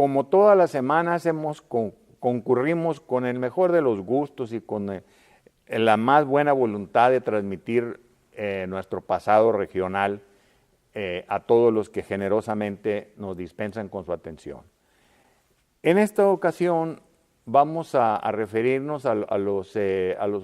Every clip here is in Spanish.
como todas las semanas concurrimos con el mejor de los gustos y con la más buena voluntad de transmitir nuestro pasado regional a todos los que generosamente nos dispensan con su atención. En esta ocasión vamos a referirnos a los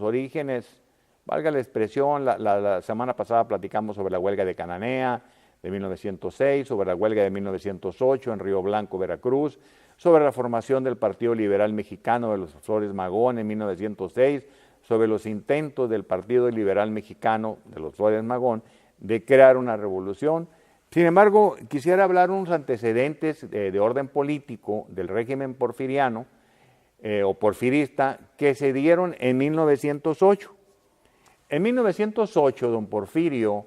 orígenes, valga la expresión, la semana pasada platicamos sobre la huelga de Cananea de 1906, sobre la huelga de 1908 en Río Blanco, Veracruz, sobre la formación del Partido Liberal Mexicano de los Flores Magón en 1906, sobre los intentos del Partido Liberal Mexicano de los Flores Magón de crear una revolución. Sin embargo, quisiera hablar unos antecedentes de orden político del régimen porfiriano o porfirista que se dieron en 1908. En 1908, don Porfirio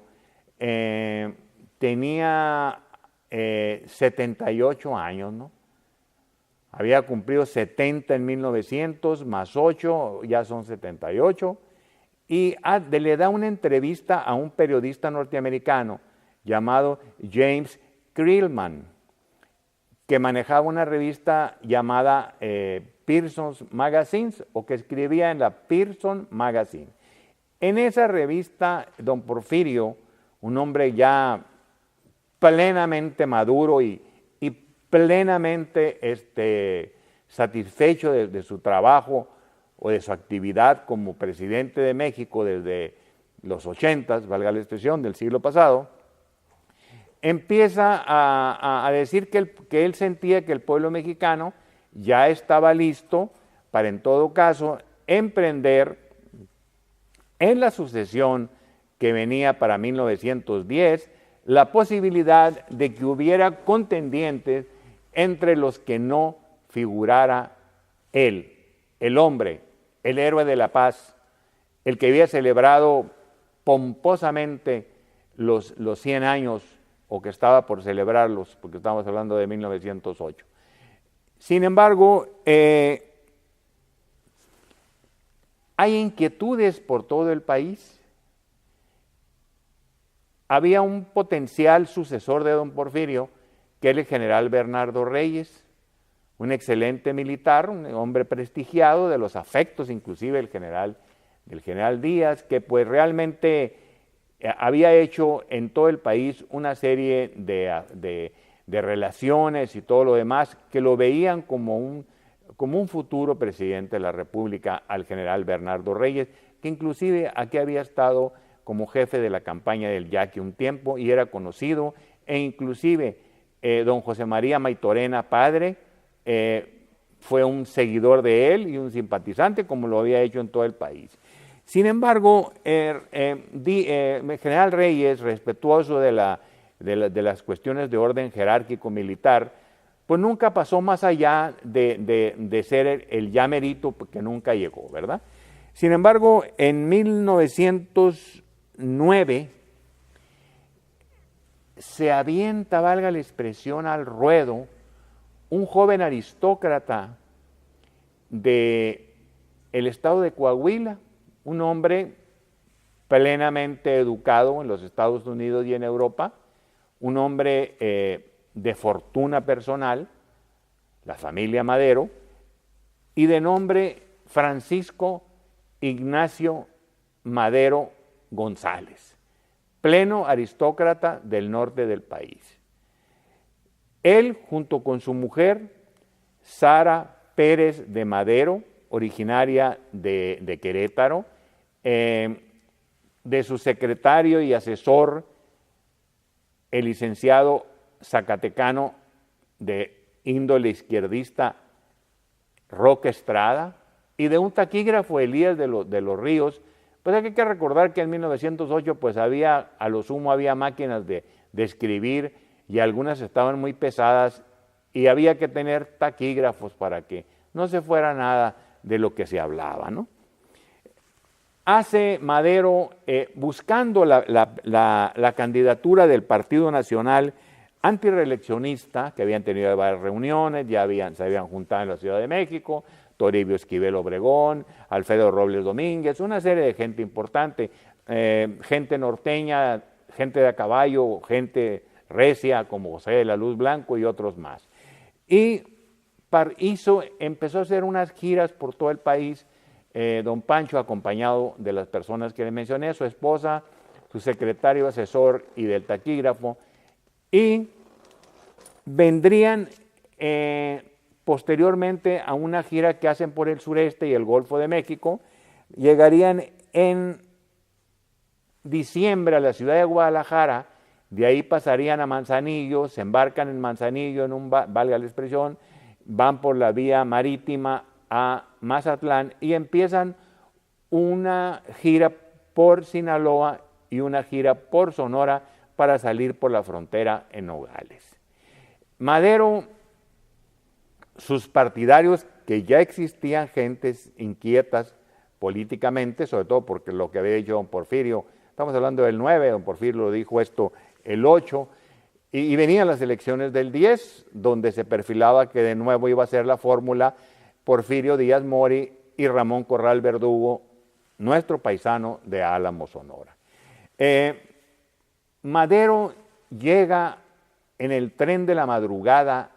tenía 78 años, ¿no? Había cumplido 70 en 1900, más 8, ya son 78, y le da una entrevista a un periodista norteamericano llamado James Creelman, que manejaba una revista llamada Pearson's Magazines, o que escribía en la Pearson Magazine. En esa revista, don Porfirio, un hombre ya plenamente maduro y plenamente satisfecho de su trabajo o de su actividad como presidente de México desde los 80s, valga la expresión, del siglo pasado, empieza a decir que él sentía que el pueblo mexicano ya estaba listo para, en todo caso, emprender en la sucesión que venía para 1910 la posibilidad de que hubiera contendientes entre los que no figurara él, el hombre, el héroe de la paz, el que había celebrado pomposamente los 100 años, o que estaba por celebrarlos, porque estamos hablando de 1908. Sin embargo, hay inquietudes por todo el país. Había un potencial sucesor de don Porfirio, que era el general Bernardo Reyes, un excelente militar, un hombre prestigiado, de los afectos inclusive del general Díaz, que pues realmente había hecho en todo el país una serie de relaciones y todo lo demás, que lo veían como un futuro presidente de la República al general Bernardo Reyes, que inclusive aquí había estado como jefe de la campaña del Yaqui un tiempo y era conocido, e inclusive don José María Maytorena, padre, fue un seguidor de él y un simpatizante, como lo había hecho en todo el país. Sin embargo, el general Reyes, respetuoso de las cuestiones de orden jerárquico militar, pues nunca pasó más allá de ser el ya merito, porque nunca llegó, ¿verdad? Sin embargo, en 1909 se avienta, valga la expresión, al ruedo un joven aristócrata del estado de Coahuila, un hombre plenamente educado en los Estados Unidos y en Europa, un hombre de fortuna personal, la familia Madero, y de nombre Francisco Ignacio Madero González, pleno aristócrata del norte del país. Él, junto con su mujer, Sara Pérez de Madero, originaria de Querétaro, de su secretario y asesor, el licenciado zacatecano de índole izquierdista Roque Estrada, y de un taquígrafo, Elías de los Ríos. Pues hay que recordar que en 1908 pues a lo sumo había máquinas de escribir, y algunas estaban muy pesadas y había que tener taquígrafos para que no se fuera nada de lo que se hablaba, ¿no? Hace Madero, buscando la candidatura del Partido Nacional antireeleccionista, que habían tenido varias reuniones, se habían juntado en la Ciudad de México, Toribio Esquivel Obregón, Alfredo Robles Domínguez, una serie de gente importante, gente norteña, gente de a caballo, gente recia como José de la Luz Blanco y otros más. Y empezó a hacer unas giras por todo el país, don Pancho, acompañado de las personas que le mencioné, su esposa, su secretario asesor y del taquígrafo, y vendrían posteriormente a una gira que hacen por el sureste y el Golfo de México, llegarían en diciembre a la ciudad de Guadalajara, de ahí pasarían a Manzanillo, se embarcan en Manzanillo, valga la expresión, van por la vía marítima a Mazatlán y empiezan una gira por Sinaloa y una gira por Sonora para salir por la frontera en Nogales. Madero, sus partidarios, que ya existían gentes inquietas políticamente, sobre todo porque lo que había dicho don Porfirio, estamos hablando del 9, don Porfirio lo dijo esto el 8, y venían las elecciones del 10, donde se perfilaba que de nuevo iba a ser la fórmula Porfirio Díaz Mori y Ramón Corral Verdugo, nuestro paisano de Álamos, Sonora. Madero llega en el tren de la madrugada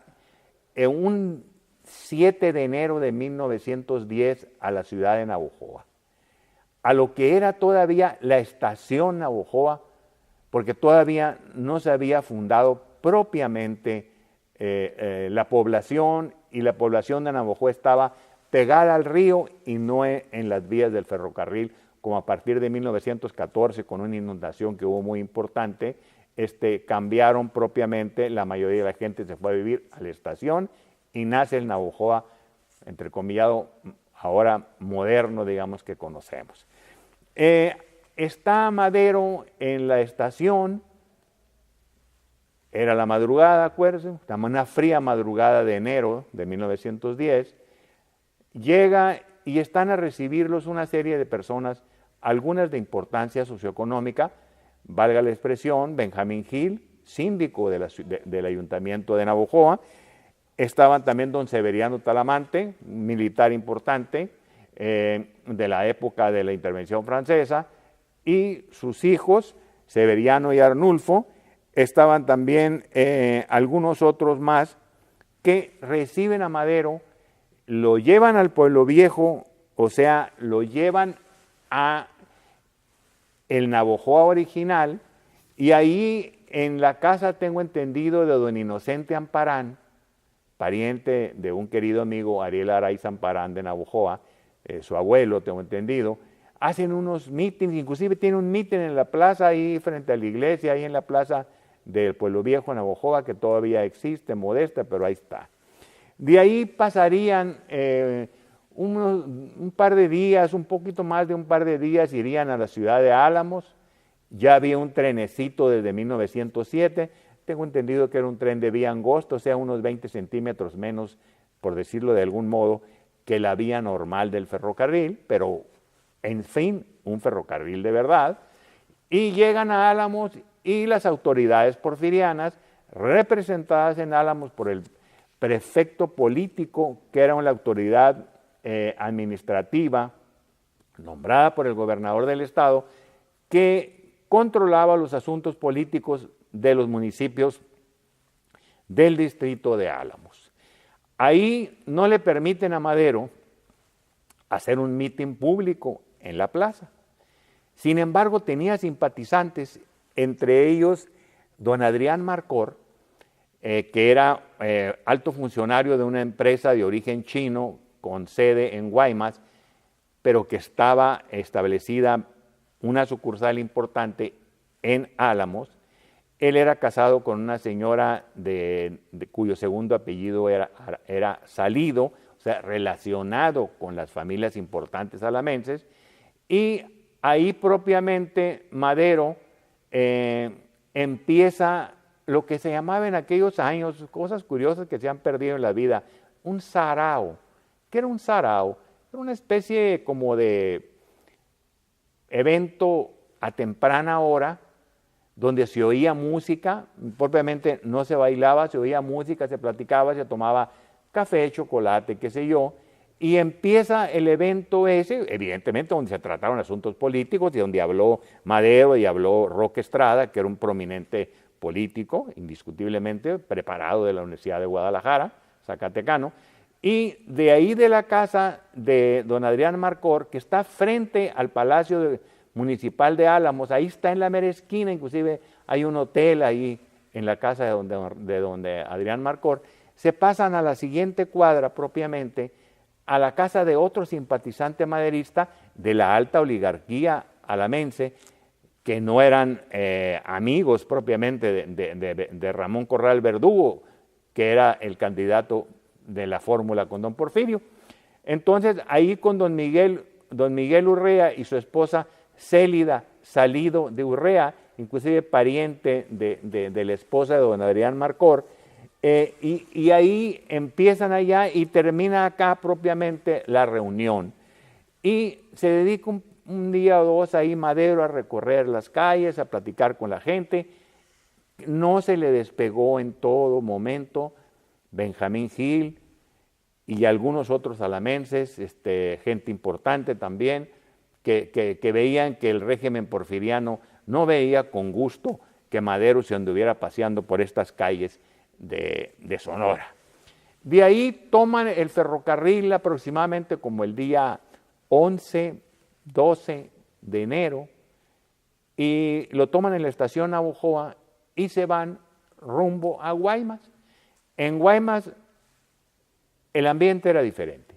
en un 7 de enero de 1910 a la ciudad de Navojoa, a lo que era todavía la estación Navojoa, porque todavía no se había fundado propiamente la población, y la población de Navojoa estaba pegada al río y no en las vías del ferrocarril, como a partir de 1914, con una inundación que hubo muy importante, cambiaron propiamente, la mayoría de la gente se fue a vivir a la estación y nace el Navojoa, entrecomillado, ahora moderno, digamos, que conocemos. Está Madero en la estación, era la madrugada, acuérdense, estamos en una fría madrugada de enero de 1910, llega y están a recibirlos una serie de personas, algunas de importancia socioeconómica, valga la expresión, Benjamín Gil, síndico del ayuntamiento de Navojoa, estaban también don Severiano Talamante, un militar importante de la época de la intervención francesa, y sus hijos, Severiano y Arnulfo, estaban también algunos otros más que reciben a Madero, lo llevan al Pueblo Viejo, o sea, lo llevan a el Navojoa original, y ahí en la casa, tengo entendido, de don Inocente Amparán, pariente de un querido amigo, Ariel Araiza Amparán de Navojoa, su abuelo, tengo entendido, hacen unos mítines, inclusive tiene un mítin en la plaza ahí frente a la iglesia, ahí en la plaza del Pueblo Viejo en Navojoa, que todavía existe, modesta, pero ahí está. De ahí pasarían un par de días, un poquito más de un par de días, irían a la ciudad de Álamos. Ya había un trenecito desde 1907, tengo entendido que era un tren de vía angosta, o sea, unos 20 centímetros menos, por decirlo de algún modo, que la vía normal del ferrocarril, pero en fin, un ferrocarril de verdad. Y llegan a Álamos y las autoridades porfirianas, representadas en Álamos por el prefecto político, que era una autoridad administrativa nombrada por el gobernador del estado, que controlaba los asuntos políticos de los municipios del distrito de Álamos. Ahí no le permiten a Madero hacer un mitin público en la plaza. Sin embargo, tenía simpatizantes, entre ellos don Adrián Marcor, que era alto funcionario de una empresa de origen chino con sede en Guaymas, pero que estaba establecida una sucursal importante en Álamos. Él era casado con una señora cuyo segundo apellido era Salido, o sea, relacionado con las familias importantes alamenses, y ahí propiamente Madero empieza lo que se llamaba en aquellos años, cosas curiosas que se han perdido en la vida, un sarao. ¿Qué era un sarao? Era una especie como de evento a temprana hora, donde se oía música, propiamente no se bailaba, se oía música, se platicaba, se tomaba café, chocolate, qué sé yo, y empieza el evento ese, evidentemente donde se trataron asuntos políticos y donde habló Madero y habló Roque Estrada, que era un prominente político, indiscutiblemente preparado de la Universidad de Guadalajara, zacatecano, Y de ahí de la casa de don Adrián Marcor, que está frente al Palacio Municipal de Álamos, ahí está en la mera esquina, inclusive hay un hotel ahí en la casa de donde Adrián Marcor, se pasan a la siguiente cuadra propiamente, a la casa de otro simpatizante maderista de la alta oligarquía alamense, que no eran amigos propiamente de Ramón Corral Verdugo, que era el candidato de la fórmula con don Porfirio. Entonces, ahí con don Miguel Urrea y su esposa Célida Salido de Urrea, inclusive pariente de la esposa de don Adrián Marcor, y ahí empiezan allá y termina acá propiamente la reunión. Y se dedica un día o dos ahí Madero a recorrer las calles, a platicar con la gente. No se le despegó en todo momento Benjamín Gil y algunos otros alamenses, gente importante también, que veían que el régimen porfiriano no veía con gusto que Madero se anduviera paseando por estas calles de Sonora. De ahí toman el ferrocarril aproximadamente como el día 11, 12 de enero, y lo toman en la estación Navojoa y se van rumbo a Guaymas. En Guaymas el ambiente era diferente.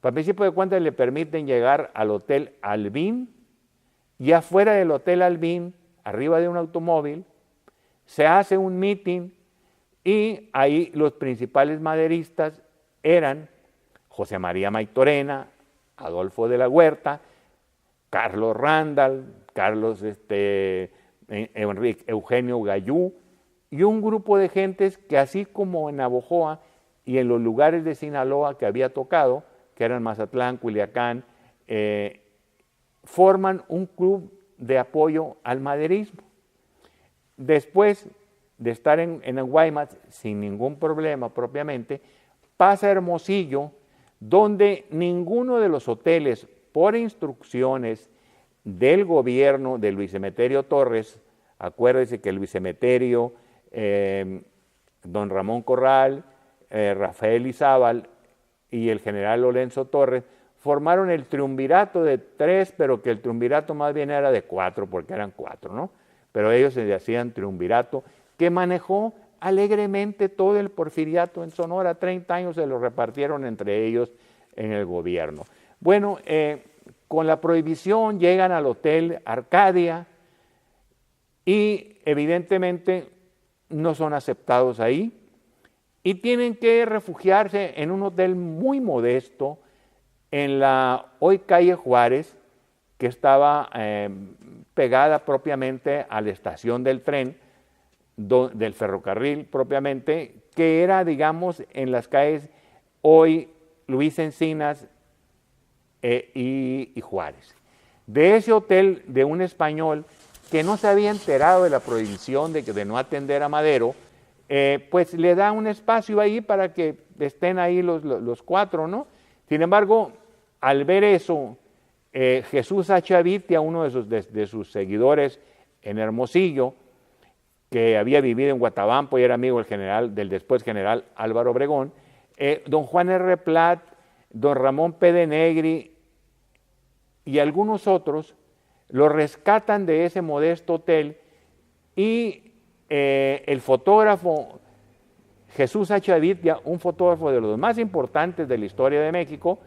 Para principio de cuentas le permiten llegar al Hotel Albín, y afuera del Hotel Albín, arriba de un automóvil, se hace un meeting, y ahí los principales maderistas eran José María Maytorena, Adolfo de la Huerta, Carlos Randall, Eugenio Gayú, y un grupo de gentes que, así como en Navojoa y en los lugares de Sinaloa que había tocado, que eran Mazatlán, Culiacán, forman un club de apoyo al maderismo. Después de estar en Guaymas sin ningún problema propiamente, pasa a Hermosillo, donde ninguno de los hoteles, por instrucciones del gobierno de Luis Emeterio Torres, acuérdese que Luis Emeterio, don Ramón Corral, Rafael Izábal y el general Lorenzo Torres formaron el triunvirato de 3, pero que el triunvirato más bien era de 4, porque eran 4, ¿no? Pero ellos se hacían triunvirato, que manejó alegremente todo el porfiriato en Sonora. 30 años se lo repartieron entre ellos en el gobierno. Bueno, con la prohibición llegan al Hotel Arcadia y evidentemente no son aceptados ahí y tienen que refugiarse en un hotel muy modesto en la hoy calle Juárez, que estaba pegada propiamente a la estación del tren, del ferrocarril propiamente, que era, digamos, en las calles hoy Luis Encinas y Juárez. De ese hotel, de un español que no se había enterado de la prohibición de no atender a Madero, pues le da un espacio ahí para que estén ahí los 4, ¿no? Sin embargo, al ver eso, Jesús Achavitia, uno de sus seguidores en Hermosillo, que había vivido en Guatabampo y era amigo del después general Álvaro Obregón, don Juan R. Plat, don Ramón P. de Negri y algunos otros lo rescatan de ese modesto hotel, y el fotógrafo Jesús Achavitia, un fotógrafo de los más importantes de la historia de México,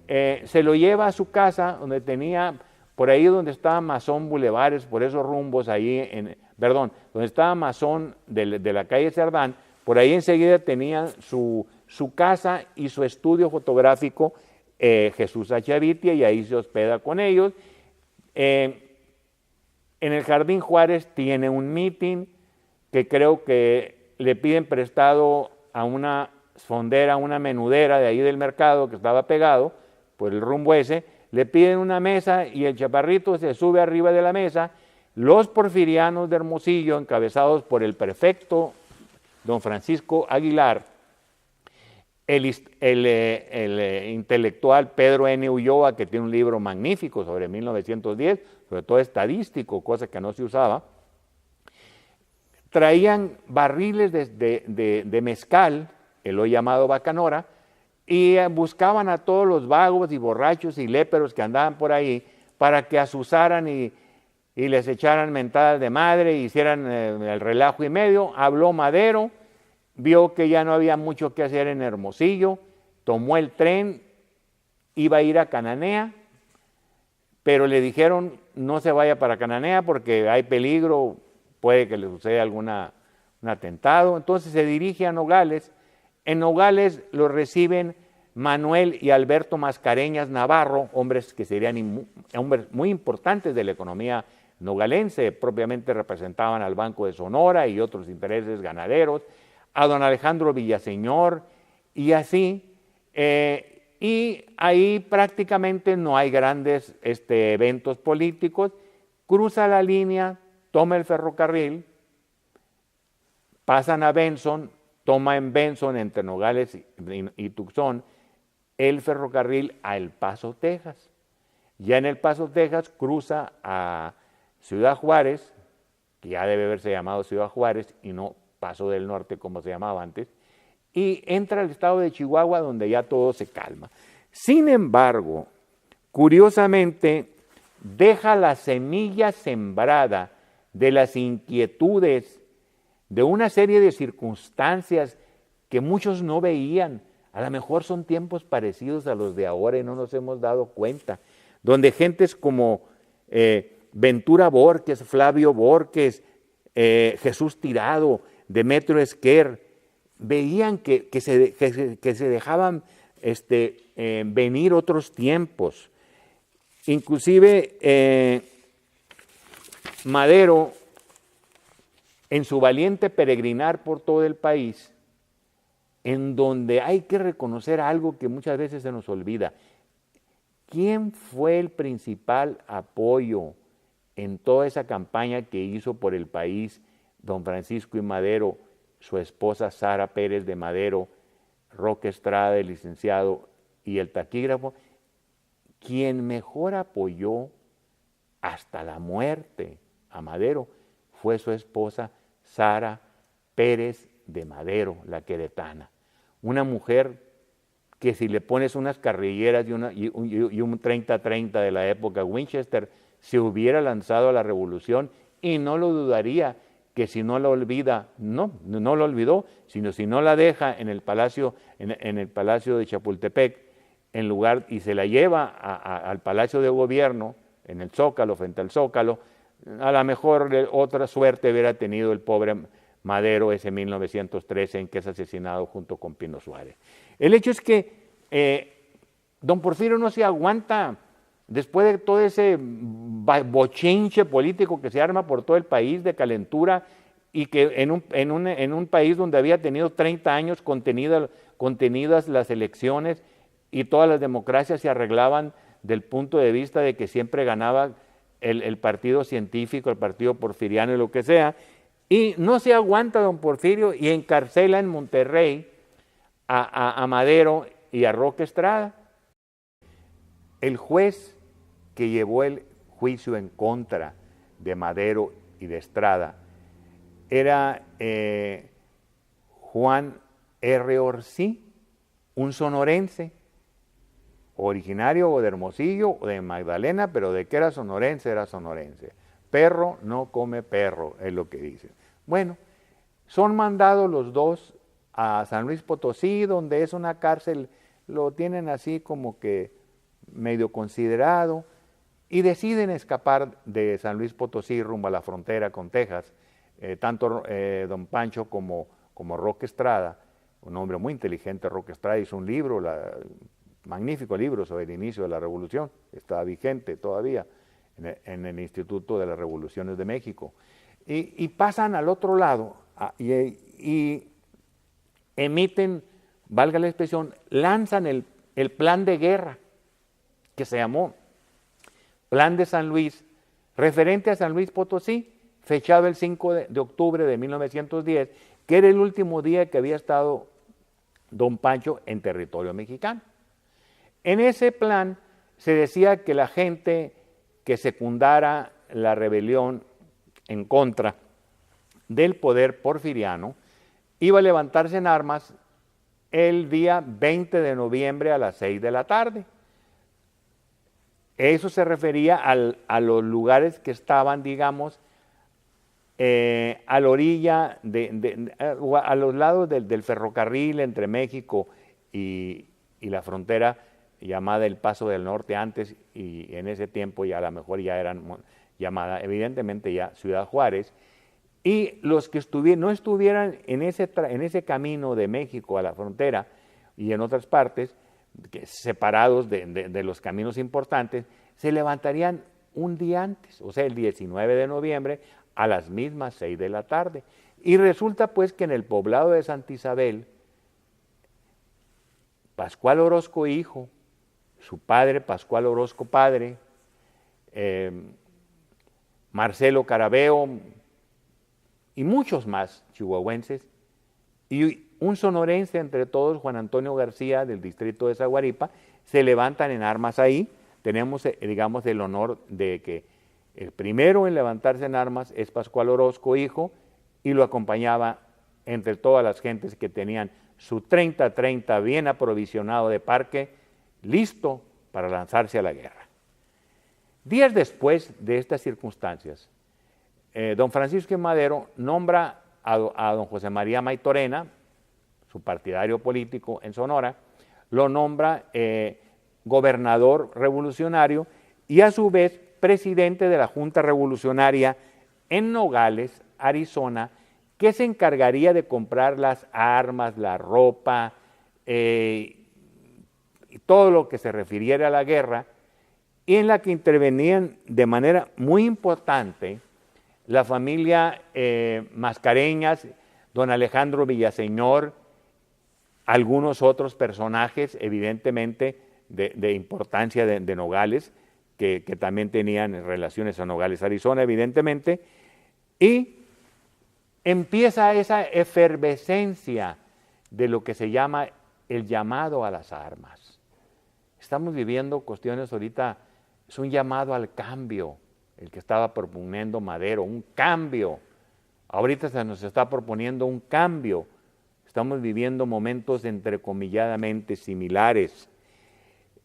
se lo lleva a su casa, donde tenía, por ahí donde estaba Masón Bulevares, por esos rumbos ahí, donde estaba Masón de la calle Cerdán, por ahí enseguida tenía su casa y su estudio fotográfico, Jesús Achavitia, y ahí se hospeda con ellos. En el Jardín Juárez tiene un meeting que creo que le piden prestado a una fondera, una menudera de ahí del mercado que estaba pegado por el rumbo ese, le piden una mesa y el chaparrito se sube arriba de la mesa. Los porfirianos de Hermosillo, encabezados por el prefecto don Francisco Aguilar, el intelectual Pedro N. Ulloa, que tiene un libro magnífico sobre 1910, sobre todo estadístico, cosa que no se usaba, traían barriles de mezcal, el hoy llamado Bacanora, y buscaban a todos los vagos y borrachos y léperos que andaban por ahí para que asusaran y les echaran mentadas de madre, hicieran el relajo y medio. Habló Madero, vio que ya no había mucho que hacer en Hermosillo, tomó el tren, iba a ir a Cananea, pero le dijeron no se vaya para Cananea porque hay peligro, puede que le suceda un atentado. Entonces se dirige a Nogales. En Nogales lo reciben Manuel y Alberto Mascareñas Navarro, hombres que serían hombres muy importantes de la economía nogalense, propiamente representaban al Banco de Sonora y otros intereses ganaderos, a don Alejandro Villaseñor y así, y ahí prácticamente no hay grandes eventos políticos. Cruza la línea, toma el ferrocarril, pasan a Benson, toma en Benson, entre Nogales y Tucson, el ferrocarril a El Paso, Texas. Ya en El Paso, Texas, cruza a Ciudad Juárez, que ya debe haberse llamado Ciudad Juárez y no Paso del Norte como se llamaba antes, y entra al estado de Chihuahua, donde ya todo se calma. Sin embargo, curiosamente, deja la semilla sembrada de las inquietudes de una serie de circunstancias que muchos no veían. A lo mejor son tiempos parecidos a los de ahora y no nos hemos dado cuenta, donde gentes como Ventura Borges, Flavio Borges, Jesús Tirado, Demetrio Esquer, veían que se dejaban venir otros tiempos. Inclusive Madero, en su valiente peregrinar por todo el país, en donde hay que reconocer algo que muchas veces se nos olvida. ¿Quién fue el principal apoyo en toda esa campaña que hizo por el país don Francisco I. Madero, su esposa Sara Pérez de Madero, Roque Estrada, el licenciado, y el taquígrafo? Quien mejor apoyó hasta la muerte a Madero fue su esposa Sara Pérez de Madero, la queretana. Una mujer que si le pones unas carrilleras y un 30-30 de la época Winchester, se hubiera lanzado a la revolución, y no lo dudaría que si no la olvida, no lo olvidó, sino si no la deja en el palacio, en el palacio de Chapultepec, en lugar, y se la lleva al Palacio de Gobierno, en el Zócalo, frente al Zócalo, a lo mejor otra suerte hubiera tenido el pobre Madero ese 1913 en que es asesinado junto con Pino Suárez. El hecho es que don Porfirio no se aguanta después de todo ese bochinche político que se arma por todo el país de calentura, y que en un país donde había tenido 30 años contenidas las elecciones y todas las democracias se arreglaban del punto de vista de que siempre ganaba el partido científico, el partido porfiriano y lo que sea, y no se aguanta don Porfirio y encarcela en Monterrey a Madero y a Roque Estrada. El juez que llevó el juicio en contra de Madero y de Estrada era Juan R. Orsi, un sonorense, originario de Hermosillo o de Magdalena, pero de que era sonorense, Perro no come perro, es lo que dice. Bueno, son mandados los dos a San Luis Potosí, donde es una cárcel, lo tienen así como que medio considerado, y deciden escapar de San Luis Potosí rumbo a la frontera con Texas, tanto don Pancho como Roque Estrada, un hombre muy inteligente. Roque Estrada hizo un libro, magnífico libro sobre el inicio de la Revolución, está vigente todavía en el Instituto de las Revoluciones de México, y pasan al otro lado y emiten, valga la expresión, lanzan el plan de guerra que se llamó Plan de San Luis, referente a San Luis Potosí, fechado el 5 de octubre de 1910, que era el último día que había estado don Pancho en territorio mexicano. En ese plan se decía que la gente que secundara la rebelión en contra del poder porfiriano iba a levantarse en armas el día 20 de noviembre a las 6 de la tarde. Eso se refería a los lugares que estaban, digamos, a la orilla, a los lados del ferrocarril entre México y la frontera llamada el Paso del Norte antes, y en ese tiempo ya a lo mejor ya eran llamada evidentemente ya Ciudad Juárez, y los que no estuvieran en ese camino de México a la frontera y en otras partes, separados de los caminos importantes, se levantarían un día antes, o sea, el 19 de noviembre, a las mismas 6 de la tarde. Y resulta pues que en el poblado de Santa Isabel, Pascual Orozco hijo, su padre Pascual Orozco padre, Marcelo Carabeo y muchos más chihuahuenses, y un sonorense entre todos, Juan Antonio García del distrito de Zaguaripa, se levantan en armas ahí. Tenemos, digamos, el honor de que el primero en levantarse en armas es Pascual Orozco hijo, y lo acompañaba entre todas las gentes que tenían su 30-30 bien aprovisionado de parque, listo para lanzarse a la guerra. Días después de estas circunstancias, don Francisco I. Madero nombra a don José María Maytorena, su partidario político en Sonora, lo nombra gobernador revolucionario y a su vez presidente de la Junta Revolucionaria en Nogales, Arizona, que se encargaría de comprar las armas, la ropa, y todo lo que se refiriera a la guerra, y en la que intervenían de manera muy importante la familia Mascareñas, don Alejandro Villaseñor, algunos otros personajes evidentemente de importancia de Nogales, que también tenían relaciones a Nogales, Arizona, evidentemente, y empieza esa efervescencia de lo que se llama el llamado a las armas. Estamos viviendo cuestiones ahorita, es un llamado al cambio, el que estaba proponiendo Madero, un cambio. Ahorita se nos está proponiendo un cambio. Estamos viviendo momentos entrecomilladamente similares.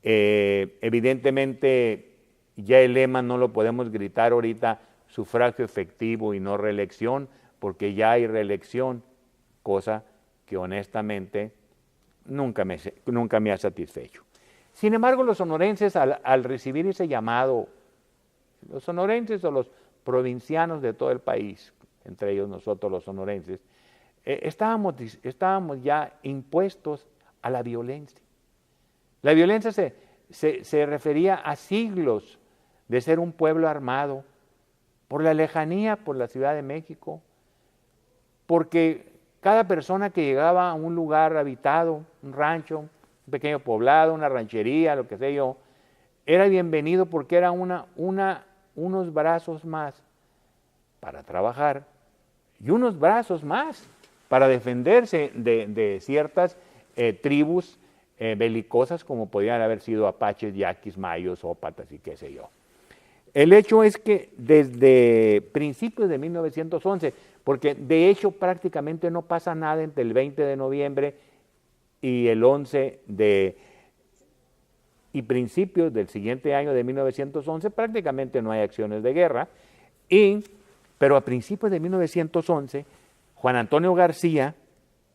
Evidentemente, ya el lema no lo podemos gritar ahorita, sufragio efectivo y no reelección, porque ya hay reelección, cosa que honestamente nunca me ha satisfecho. Sin embargo, los sonorenses, al recibir ese llamado, los sonorenses o los provincianos de todo el país, entre ellos nosotros los sonorenses, estábamos ya impuestos a la violencia. La violencia se refería a siglos de ser un pueblo armado, por la lejanía, por la Ciudad de México, porque cada persona que llegaba a un lugar habitado, un rancho, un pequeño poblado, una ranchería, lo que sé yo, era bienvenido porque era unos brazos más para trabajar y unos brazos más para defenderse de ciertas tribus belicosas como podían haber sido apaches, yaquis, mayos, ópatas y qué sé yo. El hecho es que desde principios de 1911, porque de hecho prácticamente no pasa nada entre el 20 de noviembre y el 11 y principios del siguiente año de 1911, prácticamente no hay acciones de guerra, pero a principios de 1911, Juan Antonio García,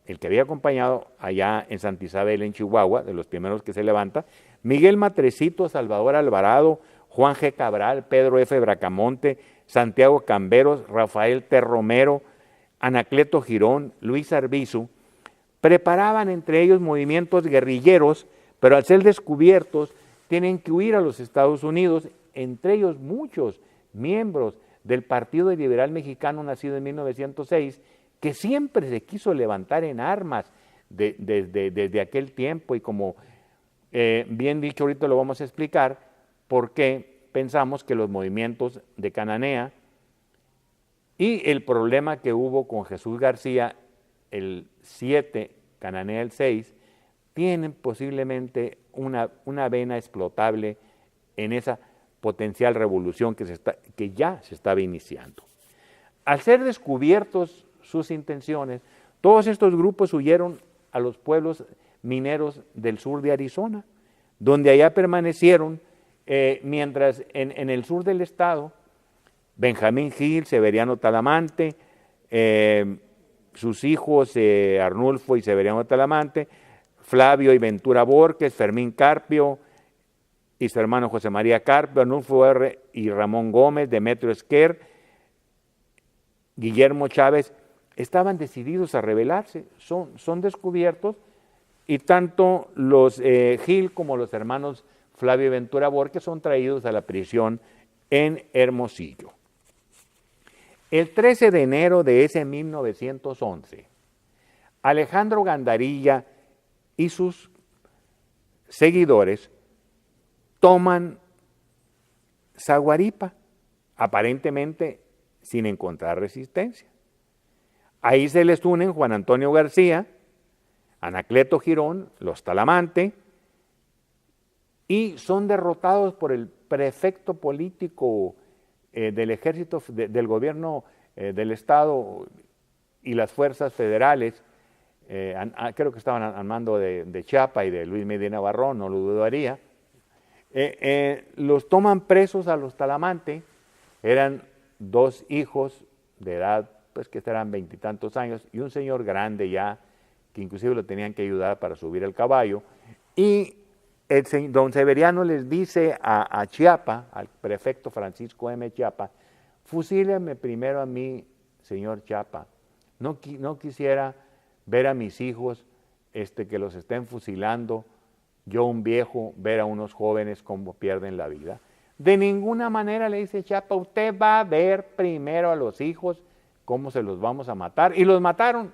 el que había acompañado allá en Santa Isabel, en Chihuahua, de los primeros que se levanta, Miguel Matrecito, Salvador Alvarado, Juan G. Cabral, Pedro F. Bracamonte, Santiago Camberos, Rafael T. Romero, Anacleto Girón, Luis Arbizu, preparaban entre ellos movimientos guerrilleros, pero al ser descubiertos tienen que huir a los Estados Unidos, entre ellos muchos miembros del Partido Liberal Mexicano nacido en 1906, que siempre se quiso levantar en armas desde aquel tiempo, y como bien dicho ahorita lo vamos a explicar, por qué pensamos que los movimientos de Cananea y el problema que hubo con Jesús García el 7, Cananea el 6, tienen posiblemente una vena explotable en esa potencial revolución que ya se estaba iniciando. Al ser descubiertos sus intenciones, todos estos grupos huyeron a los pueblos mineros del sur de Arizona, donde allá permanecieron, mientras en el sur del estado, Benjamín Gil, Severiano Talamante, sus hijos Arnulfo y Severiano Talamante, Flavio y Ventura Borges, Fermín Carpio y su hermano José María Carpio, Arnulfo R. y Ramón Gómez, Demetrio Esquer, Guillermo Chávez, estaban decididos a rebelarse, son descubiertos, y tanto los Gil como los hermanos Flavio y Ventura Borges son traídos a la prisión en Hermosillo. El 13 de enero de ese 1911, Alejandro Gandarilla y sus seguidores toman Zaguaripa, aparentemente sin encontrar resistencia. Ahí se les unen Juan Antonio García, Anacleto Girón, los Talamante, y son derrotados por el prefecto político del ejército, del gobierno del estado y las fuerzas federales, creo que estaban al mando de Chiapa y de Luis Medina Barrón, no lo dudaría. Los toman presos a los Talamante, eran dos hijos de edad, pues que estarán veintitantos años, y un señor grande ya, que inclusive lo tenían que ayudar para subir el caballo, y don Severiano les dice a Chiapa, al prefecto Francisco M. Chiapa, fusíleme primero a mí, señor Chiapa, no quisiera ver a mis hijos que los estén fusilando, yo un viejo, ver a unos jóvenes cómo pierden la vida. De ninguna manera, le dice Chiapa, usted va a ver primero a los hijos cómo se los vamos a matar, y los mataron,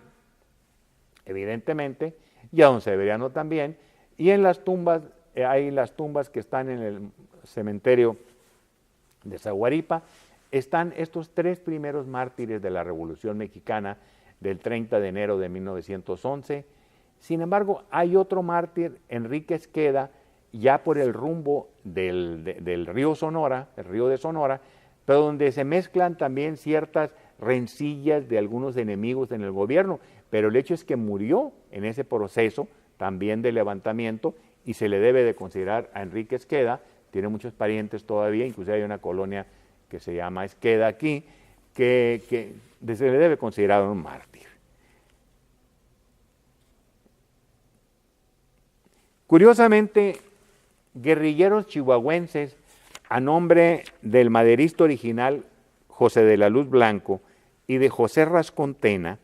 evidentemente, y a don Severiano también, y en las tumbas, hay las tumbas que están en el cementerio de Zaguaripa, están estos tres primeros mártires de la Revolución Mexicana del 30 de enero de 1911. Sin embargo, hay otro mártir, Enrique Esqueda, ya por el rumbo del río Sonora, el río de Sonora, pero donde se mezclan también ciertas rencillas de algunos enemigos en el gobierno, pero el hecho es que murió en ese proceso también de levantamiento, y se le debe de considerar a Enrique Esqueda, tiene muchos parientes todavía, inclusive hay una colonia que se llama Esqueda aquí, que se le debe considerar un mártir. Curiosamente, guerrilleros chihuahuenses, a nombre del maderista original José de la Luz Blanco y de José Rascontena,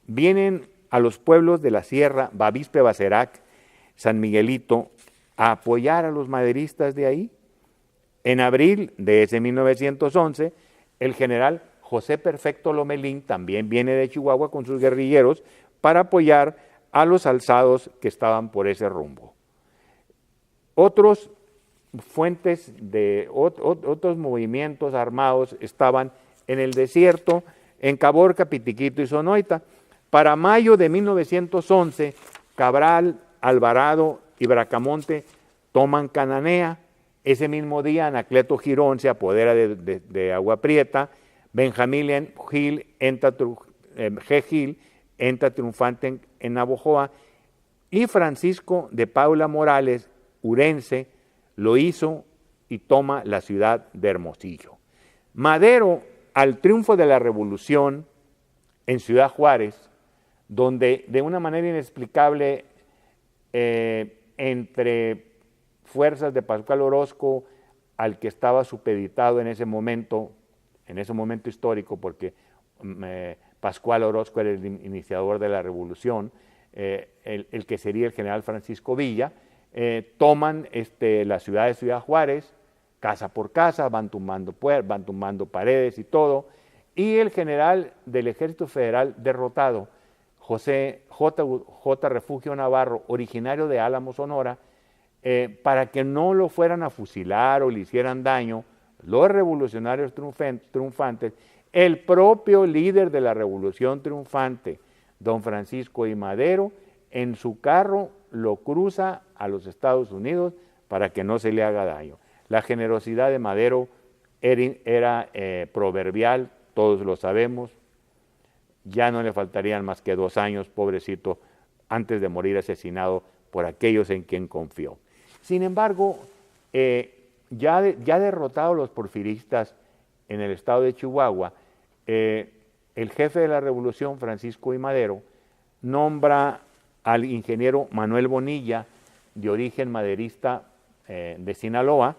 vienen a los pueblos de la sierra, Bavispe, Bacerac, San Miguelito, a apoyar a los maderistas de ahí. En abril de ese 1911, el general José Perfecto Lomelín también viene de Chihuahua con sus guerrilleros para apoyar a los alzados que estaban por ese rumbo. Otros fuentes de otros movimientos armados estaban en el desierto, en Caborca, Pitiquito y Sonoita. Para mayo de 1911, Cabral, Alvarado y Bracamonte toman Cananea. Ese mismo día, Anacleto Girón se apodera de Agua Prieta. Benjamín Gil entra triunfante en Navojoa, y Francisco de Paula Morales, Urense, lo hizo y toma la ciudad de Hermosillo. Madero, al triunfo de la Revolución en Ciudad Juárez, donde de una manera inexplicable, entre fuerzas de Pascual Orozco, al que estaba supeditado en ese momento histórico, porque Pascual Orozco era el iniciador de la Revolución, el que sería el general Francisco Villa, toman la ciudad de Ciudad Juárez, casa por casa, van tumbando paredes y todo, y el general del Ejército Federal derrotado, José J. Refugio Navarro, originario de Álamo, Sonora, para que no lo fueran a fusilar o le hicieran daño, los revolucionarios triunfantes, el propio líder de la Revolución Triunfante, don Francisco I. Madero, en su carro lo cruza a los Estados Unidos para que no se le haga daño. La generosidad de Madero era proverbial, todos lo sabemos. Ya no le faltarían más que 2 años, pobrecito, antes de morir asesinado por aquellos en quien confió. Sin embargo, ya derrotados los porfiristas en el estado de Chihuahua, el jefe de la revolución, Francisco I. Madero, nombra al ingeniero Manuel Bonilla, de origen maderista de Sinaloa,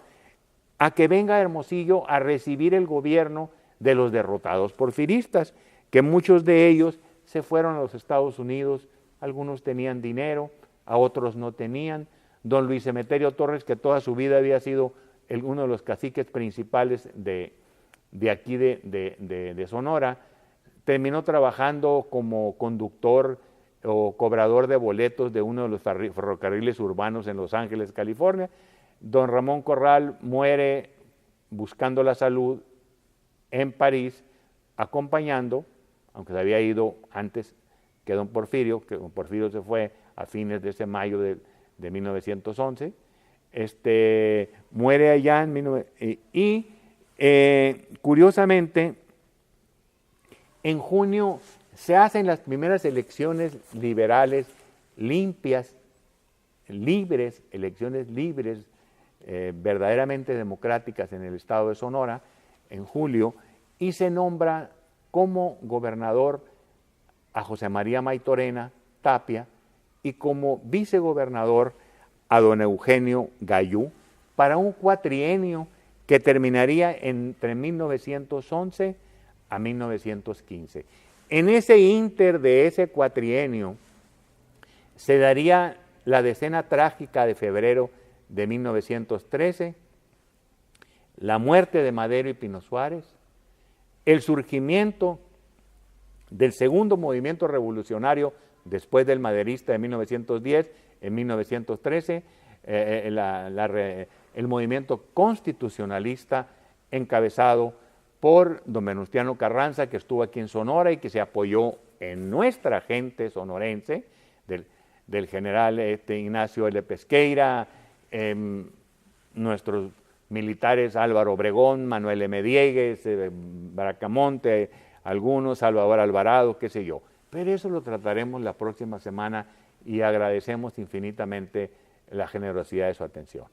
a que venga a Hermosillo a recibir el gobierno de los derrotados porfiristas, que muchos de ellos se fueron a los Estados Unidos, algunos tenían dinero, a otros no tenían. Don Luis Emeterio Torres, que toda su vida había sido uno de los caciques principales de aquí de Sonora, terminó trabajando como conductor o cobrador de boletos de uno de los ferrocarriles urbanos en Los Ángeles, California. Don Ramón Corral muere buscando la salud en París, acompañando, aunque se había ido antes que don Porfirio se fue a fines de ese mayo de 1911, muere allá curiosamente, en junio se hacen las primeras elecciones liberales limpias, libres, elecciones libres, verdaderamente democráticas en el estado de Sonora, en julio, y se nombra como gobernador a José María Maytorena Tapia y como vicegobernador a don Eugenio Gayú para un cuatrienio que terminaría entre 1911 a 1915. En ese ínter de ese cuatrienio se daría la decena trágica de febrero de 1913, la muerte de Madero y Pino Suárez, el surgimiento del segundo movimiento revolucionario después del maderista de 1910, en 1913, el movimiento constitucionalista encabezado por don Venustiano Carranza, que estuvo aquí en Sonora y que se apoyó en nuestra gente sonorense, del general Ignacio L. Pesqueira, nuestros militares Álvaro Obregón, Manuel M. Diegues, Bracamonte, algunos, Salvador Alvarado, qué sé yo. Pero eso lo trataremos la próxima semana y agradecemos infinitamente la generosidad de su atención.